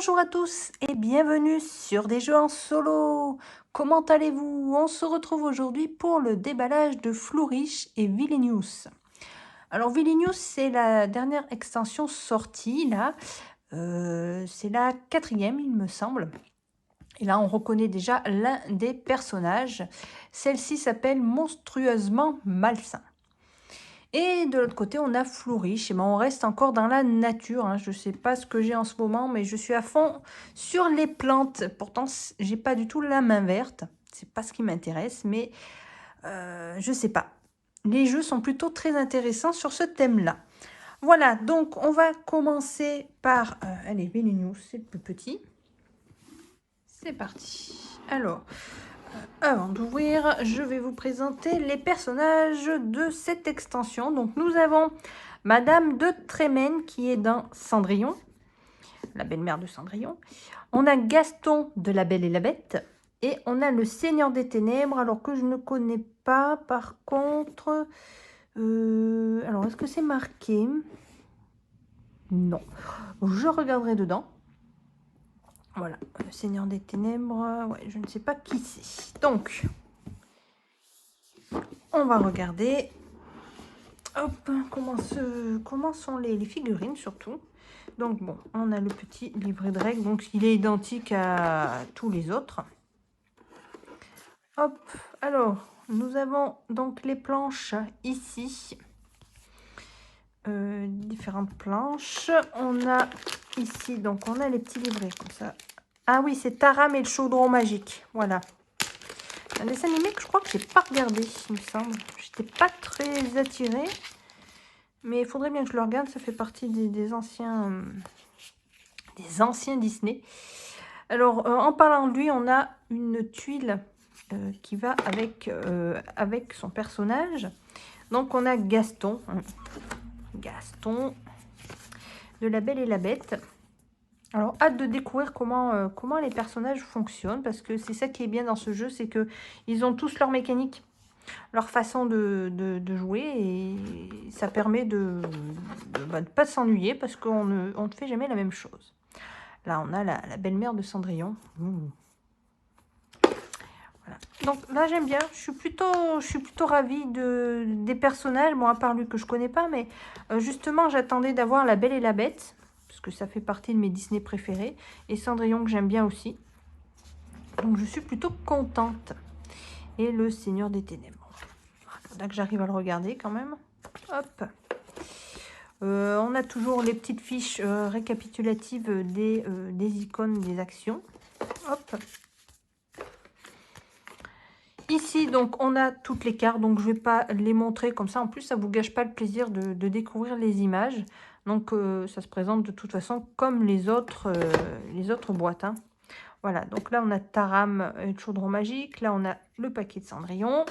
Bonjour à tous et bienvenue sur des jeux en solo. Comment allez-vous? On se retrouve aujourd'hui pour le déballage de Flourish et Villainous. Alors Villainous, c'est la dernière extension sortie là. C'est la 4e, il me semble. Et là, on reconnaît déjà l'un des personnages. Celle-ci s'appelle Monstrueusement Malsain. Et de l'autre côté, on a Flourish. Et ben, on reste encore dans la nature. Hein. Je ne sais pas ce que j'ai en ce moment, mais je suis à fond sur les plantes. Pourtant, j'ai pas du tout la main verte. C'est pas ce qui m'intéresse, mais je sais pas. Les jeux sont plutôt très intéressants sur ce thème-là. Voilà, donc on va commencer par... allez, Villainous, c'est le plus petit. C'est parti. Alors... Avant d'ouvrir, je vais vous présenter les personnages de cette extension. Donc nous avons Madame de Trémène qui est dans Cendrillon, la belle-mère de Cendrillon. On a Gaston de La Belle et la Bête. Et on a le Seigneur des Ténèbres, alors que je ne connais pas. Par contre, alors est-ce que c'est marqué? Non. Je regarderai dedans. Voilà, le Seigneur des Ténèbres, ouais, je ne sais pas qui c'est. Donc, on va regarder. Hop, comment sont les figurines surtout. Donc bon, on a le petit livret de règles, donc il est identique à tous les autres. Hop, alors, nous avons donc les planches ici. Différentes planches. On a ici, donc on a les petits livrets comme ça. Ah oui, c'est Taram et le chaudron magique. Voilà. Un dessin animé que je crois que j'ai pas regardé, il me semble. J'étais pas très attirée. Mais il faudrait bien que je le regarde. Ça fait partie des anciens Disney. Alors, en parlant de lui, on a une tuile qui va avec son personnage. Donc, on a Gaston. Gaston de La Belle et la Bête. Alors, hâte de découvrir comment les personnages fonctionnent. Parce que c'est ça qui est bien dans ce jeu. C'est qu'ils ont tous leur mécanique, leur façon de jouer. Et ça permet de ne pas s'ennuyer. Parce qu'on ne fait jamais la même chose. Là, on a la belle-mère de Cendrillon. Voilà. Donc là, j'aime bien. Je suis plutôt ravie des personnages. Bon, à part lui que je connais pas, mais justement, j'attendais d'avoir La Belle et la Bête, parce que ça fait partie de mes Disney préférés. Et Cendrillon, que j'aime bien aussi. Donc, je suis plutôt contente. Et le Seigneur des Ténèbres. Là que j'arrive à le regarder quand même. Hop. On a toujours les petites fiches récapitulatives des icônes des actions. Hop. Ici, donc, on a toutes les cartes. Donc, je ne vais pas les montrer comme ça. En plus, ça ne vous gâche pas le plaisir de découvrir les images. Donc, ça se présente de toute façon comme les autres boîtes. Hein. Voilà. Donc, là, on a Taram et le chaudron magique. Là, on a le paquet de Cendrillon.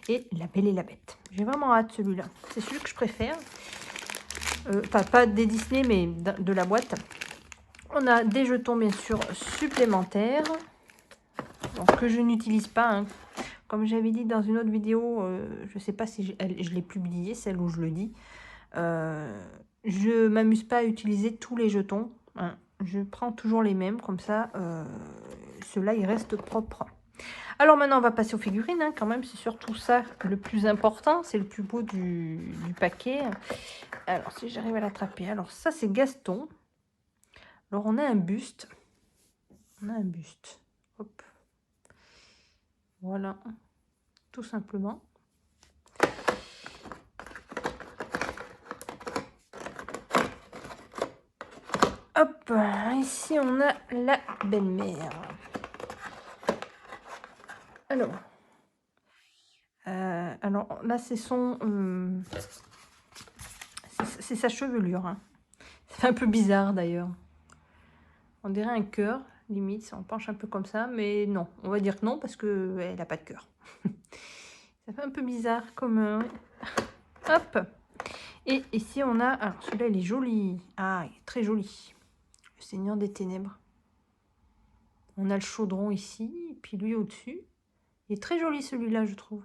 Et La Belle et la Bête. J'ai vraiment hâte celui-là. C'est celui que je préfère. Enfin, pas des Disney, mais de la boîte. On a des jetons, bien sûr, supplémentaires. Donc, que je n'utilise pas. Hein. Comme j'avais dit dans une autre vidéo, je ne sais pas si je l'ai publiée, celle où je le dis. Je ne m'amuse pas à utiliser tous les jetons. Hein. Je prends toujours les mêmes. Comme ça, ceux-là, ils restent propres. Alors maintenant, on va passer aux figurines. Hein, quand même, c'est surtout ça le plus important. C'est le plus beau du paquet. Alors, si j'arrive à l'attraper. Alors, ça, c'est Gaston. Alors, on a un buste. On a un buste. Hop. Voilà. Tout simplement. Hop. Ici, on a la belle-mère. Alors là, c'est c'est sa chevelure. Hein. C'est un peu bizarre d'ailleurs. On dirait un cœur, limite, si on penche un peu comme ça, mais non, on va dire que non parce qu'elle n'a pas de cœur. Ça fait un peu bizarre comme... Hop. Et ici, on a... Alors, celui-là, il est joli. Ah, il est très joli. Le Seigneur des Ténèbres. On a le chaudron ici, et puis lui au-dessus. Il est très joli celui-là, je trouve.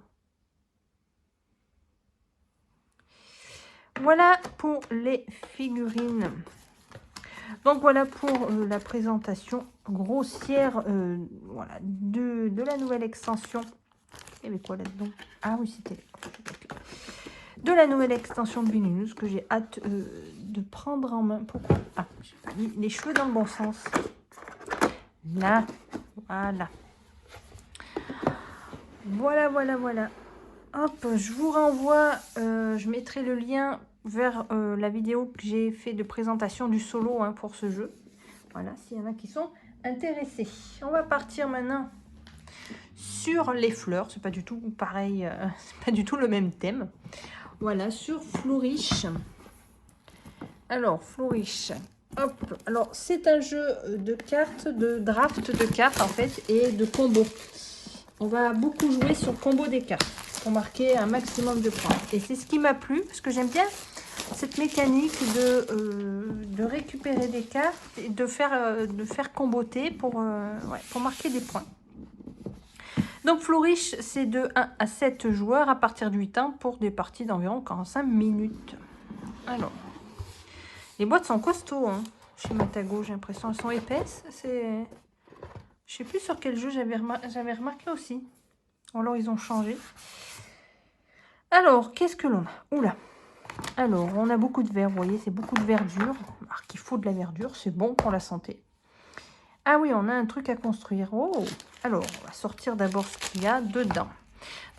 Voilà pour les figurines. Donc voilà pour la présentation grossière voilà, de la nouvelle extension. Il y avait quoi là-dedans? Ah oui, c'était... De la nouvelle extension de Vilinus que j'ai hâte de prendre en main. Pourquoi? Ah, j'ai pas mis les cheveux dans le bon sens. Là, voilà. Voilà. Hop, je vous renvoie, je mettrai le lien vers la vidéo que j'ai fait de présentation du solo hein, pour ce jeu. Voilà, s'il y en a qui sont intéressés. On va partir maintenant sur les fleurs. C'est pas du tout pareil, c'est pas du tout le même thème. Voilà, sur Flourish. Alors, Flourish. Hop, alors c'est un jeu de cartes, de draft de cartes en fait, et de combos. On va beaucoup jouer sur le combo des cartes pour marquer un maximum de points. Et c'est ce qui m'a plu, parce que j'aime bien cette mécanique de récupérer des cartes et de faire comboter pour marquer des points. Donc Flourish, c'est de 1 à 7 joueurs à partir de 8 ans pour des parties d'environ 45 minutes. Alors, les boîtes sont costauds hein, chez Matago, j'ai l'impression. Elles sont épaisses. Je sais plus sur quel jeu j'avais remarqué aussi. Alors, ils ont changé. Alors, qu'est-ce que l'on a? Oula. Alors, on a beaucoup de verre, vous voyez, c'est beaucoup de verdure. Alors qu'il faut de la verdure, c'est bon pour la santé. Ah oui, on a un truc à construire. Oh, alors, on va sortir d'abord ce qu'il y a dedans.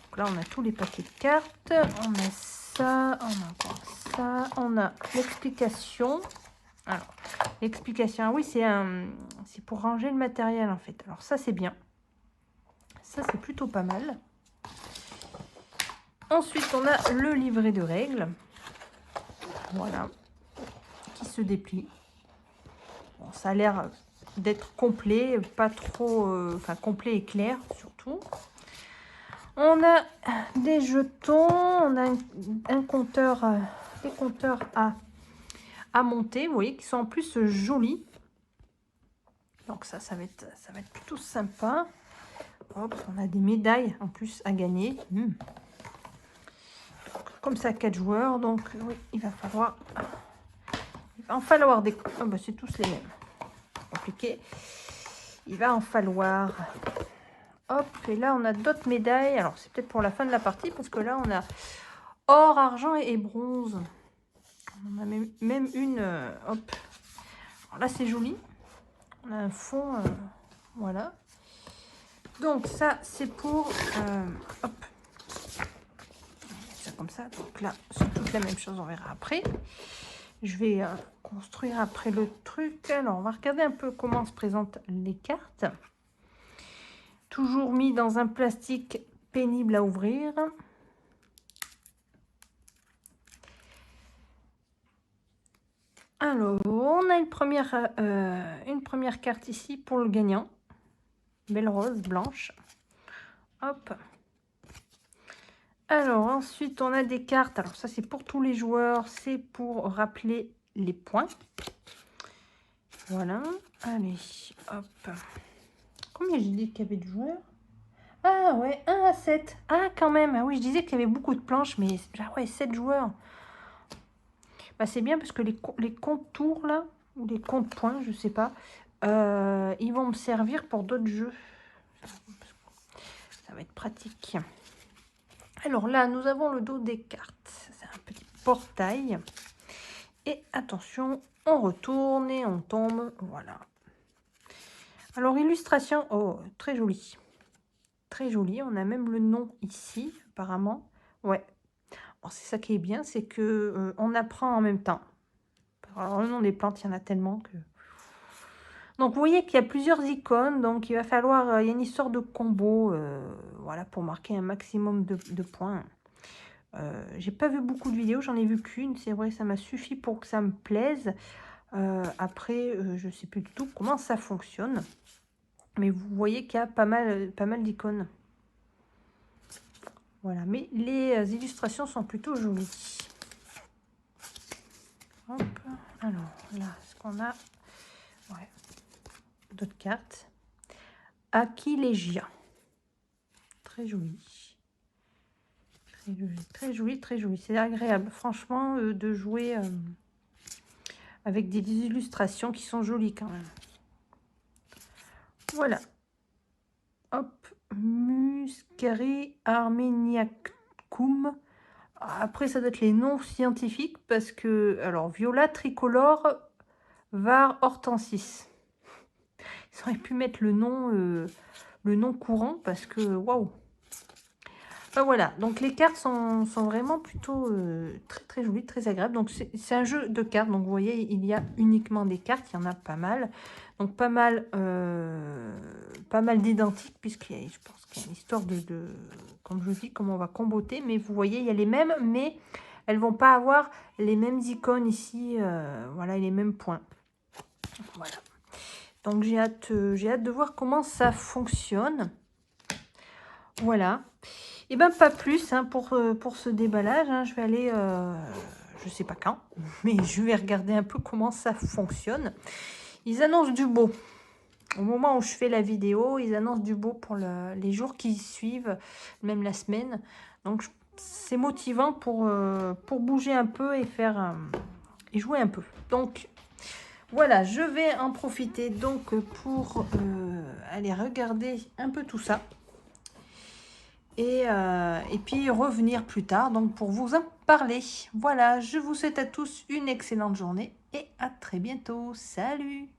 Donc là, on a tous les paquets de cartes. On a ça, on a encore ça. On a l'explication. Alors, l'explication, ah oui, c'est pour ranger le matériel, en fait. Alors ça, c'est bien. Ça, c'est plutôt pas mal. Ensuite, on a le livret de règles. Voilà. Qui se déplie. Bon, ça a l'air d'être complet, pas trop... enfin, complet et clair, surtout. On a des jetons. On a un compteur... des compteurs à monter, vous voyez, qui sont en plus jolis. Donc ça va être plutôt sympa. Hop, on a des médailles en plus à gagner. Comme ça, 4 joueurs. Donc oui, il va en falloir des... Oh, bah, c'est tous les mêmes. Compliqué. Il va en falloir... Hop, et là, on a d'autres médailles. Alors, c'est peut-être pour la fin de la partie, parce que là, on a or, argent et bronze. On a même une... hop. Alors là, c'est joli. On a un fond... voilà. Donc, ça, c'est pour... hop. Ça comme ça. Donc là, c'est toute la même chose. On verra après. Je vais construire après le truc. Alors, on va regarder un peu comment se présentent les cartes. Toujours mis dans un plastique pénible à ouvrir. Alors, on a une première carte ici pour le gagnant. Belle rose blanche. Hop. Alors, ensuite, on a des cartes. Alors, ça, c'est pour tous les joueurs. C'est pour rappeler les points. Voilà. Allez, hop. Combien j'ai dit qu'il y avait de joueurs? Ah ouais, 1 à 7. Ah, quand même. Ah oui, je disais qu'il y avait beaucoup de planches, mais ah ouais, 7 joueurs. Bah, c'est bien parce que les contours, là, ou les comptes points, je sais pas, ils vont me servir pour d'autres jeux. Ça va être pratique. Alors là, nous avons le dos des cartes. C'est un petit portail. Et attention, on retourne et on tombe. Voilà. Alors, illustration. Oh, très jolie. Très jolie. On a même le nom ici, apparemment. Ouais. C'est ça qui est bien, c'est que on apprend en même temps. Alors, le nom des plantes, il y en a tellement que... Donc, vous voyez qu'il y a plusieurs icônes. Donc, il va falloir... il y a une histoire de combo, voilà, pour marquer un maximum de points. J'ai pas vu beaucoup de vidéos, j'en ai vu qu'une. C'est vrai, ça m'a suffi pour que ça me plaise. Après, je sais plus du tout comment ça fonctionne. Mais vous voyez qu'il y a pas mal d'icônes. Voilà, mais les illustrations sont plutôt jolies. Hop. Alors, là, ce qu'on a... Ouais. D'autres cartes. Aquilegia. Très joli. Très joli, très joli, très joli. C'est agréable, franchement, de jouer avec des illustrations qui sont jolies quand même. Voilà. Hop, Muscari armeniacum. Après, ça doit être les noms scientifiques parce que, alors, viola tricolore var hortensis. Ils auraient pu mettre le nom courant parce que, waouh. Enfin, voilà, donc les cartes sont vraiment plutôt très très jolies, très agréables. Donc c'est un jeu de cartes, donc vous voyez, il y a uniquement des cartes, il y en a pas mal. Donc pas mal d'identiques, puisqu'il y a, je pense qu'il y a une histoire comme je dis, comment on va comboter. Mais vous voyez, il y a les mêmes, mais elles vont pas avoir les mêmes icônes ici, voilà, et les mêmes points. Voilà. Donc j'ai hâte de voir comment ça fonctionne. Voilà. Et ben pas plus hein, pour ce déballage. Hein. Je vais aller, je sais pas quand, mais je vais regarder un peu comment ça fonctionne. Ils annoncent du beau. Au moment où je fais la vidéo, ils annoncent du beau pour les jours qui suivent, même la semaine. Donc c'est motivant pour bouger un peu et faire et jouer un peu. Donc voilà, je vais en profiter donc pour aller regarder un peu tout ça. Et puis revenir plus tard donc pour vous en parler. Voilà, je vous souhaite à tous une excellente journée et à très bientôt. Salut!